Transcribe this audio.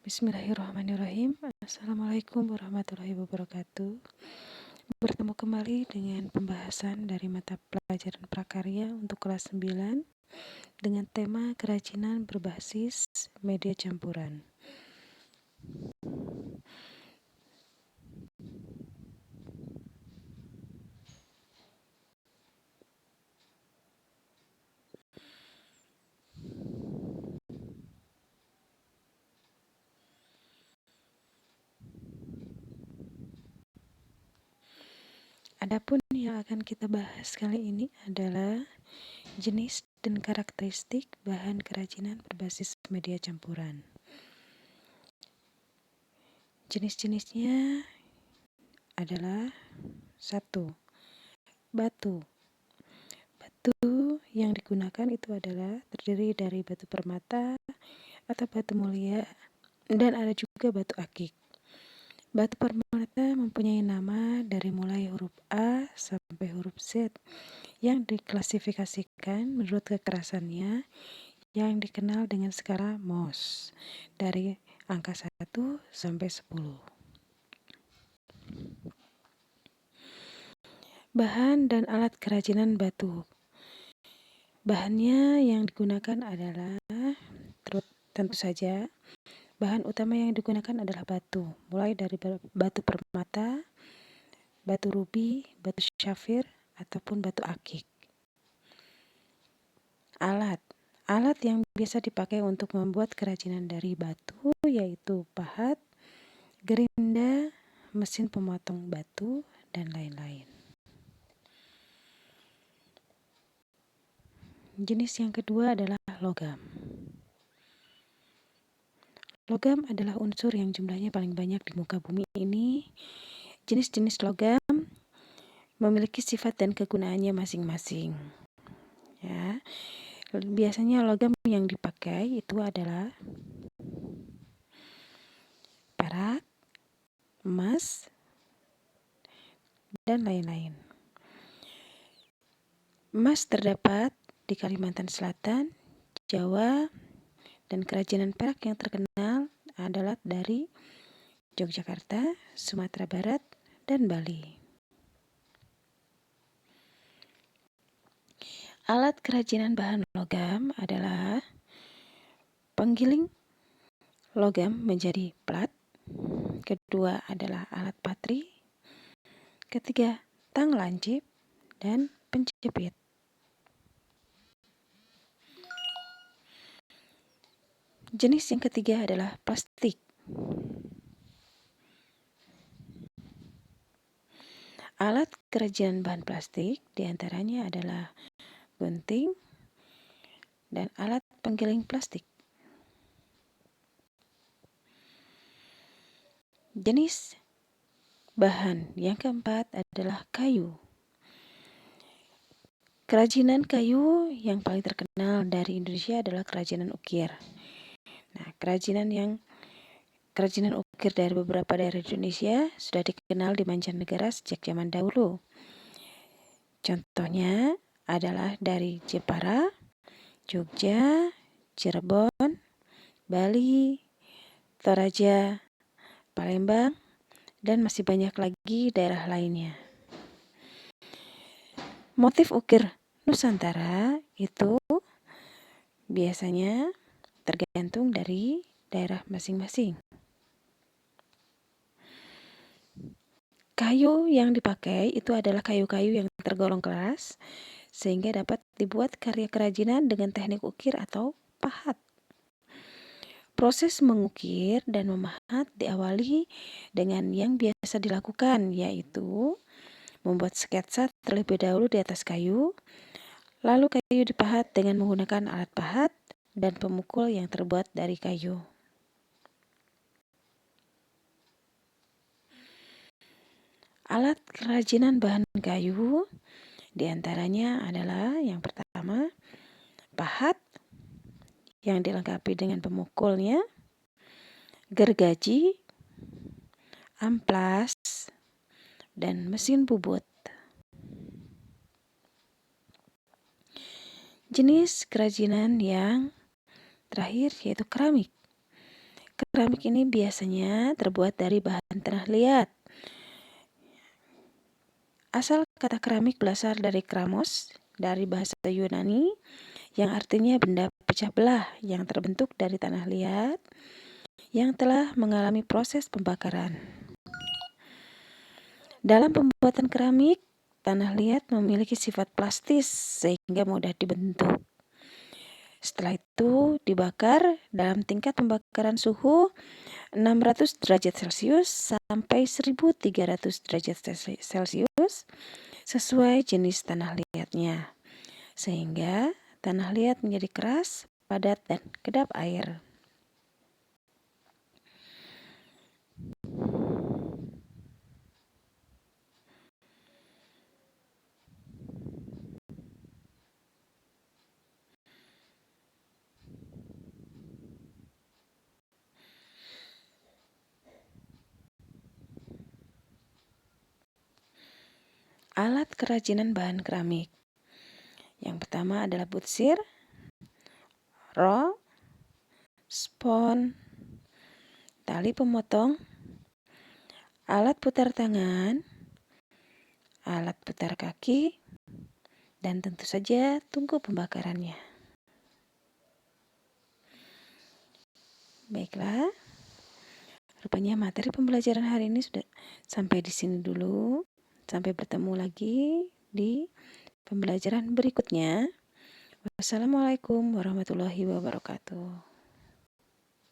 Bismillahirrahmanirrahim. Assalamualaikum warahmatullahi wabarakatuh. Bertemu kembali dengan pembahasan dari mata pelajaran prakarya untuk kelas 9 dengan tema kerajinan berbasis media campuran. Adapun yang akan kita bahas kali ini adalah jenis dan karakteristik bahan kerajinan berbasis media campuran. Jenis-jenisnya adalah 1. Batu. Batu yang digunakan itu adalah terdiri dari batu permata atau batu mulia, dan ada juga batu akik. Batu permata mempunyai nama dari mulai huruf A sampai huruf Z yang diklasifikasikan menurut kekerasannya yang dikenal dengan skala Mohs dari angka 1 sampai 10. Bahan dan alat kerajinan batu. Bahannya yang digunakan adalah tentu saja bahan utama yang digunakan adalah batu, mulai dari batu permata, batu rubi, batu syafir, ataupun batu akik. Alat yang biasa dipakai untuk membuat kerajinan dari batu yaitu pahat, gerinda, mesin pemotong batu, dan lain-lain. Jenis yang kedua adalah logam. Logam adalah unsur yang jumlahnya paling banyak di muka bumi ini. Jenis-jenis logam memiliki sifat dan kegunaannya masing-masing. Ya, biasanya logam yang dipakai itu adalah perak, emas, dan lain-lain. Emas terdapat di Kalimantan Selatan, Jawa, dan kerajinan perak yang terkenal adalah dari Yogyakarta, Sumatera Barat, dan Bali. Alat kerajinan bahan logam adalah penggiling logam menjadi plat. Kedua adalah alat patri. Ketiga, tang lancip dan penjepit. Jenis yang ketiga adalah plastik. Alat kerajinan bahan plastik diantaranya adalah gunting dan alat penggiling plastik. Jenis bahan yang keempat adalah kayu. Kerajinan kayu yang paling terkenal dari Indonesia adalah kerajinan ukir. Nah, kerajinan ukir dari beberapa daerah Indonesia sudah dikenal di mancanegara sejak zaman dahulu. Contohnya adalah dari Jepara, Jogja, Cirebon, Bali, Toraja, Palembang, dan masih banyak lagi daerah lainnya. Motif ukir Nusantara itu biasanya tergantung dari daerah masing-masing. Kayu yang dipakai itu adalah kayu-kayu yang tergolong keras sehingga dapat dibuat karya kerajinan dengan teknik ukir atau pahat. Proses mengukir dan memahat diawali dengan yang biasa dilakukan, yaitu membuat sketsa terlebih dahulu di atas kayu, lalu kayu dipahat dengan menggunakan alat pahat dan pemukul yang terbuat dari kayu. Alat kerajinan bahan kayu diantaranya adalah yang pertama, pahat yang dilengkapi dengan pemukulnya, gergaji, amplas, dan mesin bubut. Jenis kerajinan yang terakhir yaitu keramik. Keramik ini biasanya terbuat dari bahan tanah liat. Asal kata keramik berasal dari kramos, dari bahasa Yunani, yang artinya benda pecah belah yang terbentuk dari tanah liat yang telah mengalami proses pembakaran. Dalam pembuatan keramik, tanah liat memiliki sifat plastis sehingga mudah dibentuk. Setelah itu dibakar dalam tingkat pembakaran suhu 600 derajat Celcius sampai 1300 derajat Celcius sesuai jenis tanah liatnya, sehingga tanah liat menjadi keras, padat, dan kedap air. Alat kerajinan bahan keramik. Yang pertama adalah butsir, roll, spon, tali pemotong, alat putar tangan, alat putar kaki, dan tentu saja tungku pembakarannya. Baiklah, rupanya materi pembelajaran hari ini sudah sampai di sini dulu. Sampai bertemu lagi di pembelajaran berikutnya. Wassalamualaikum warahmatullahi wabarakatuh.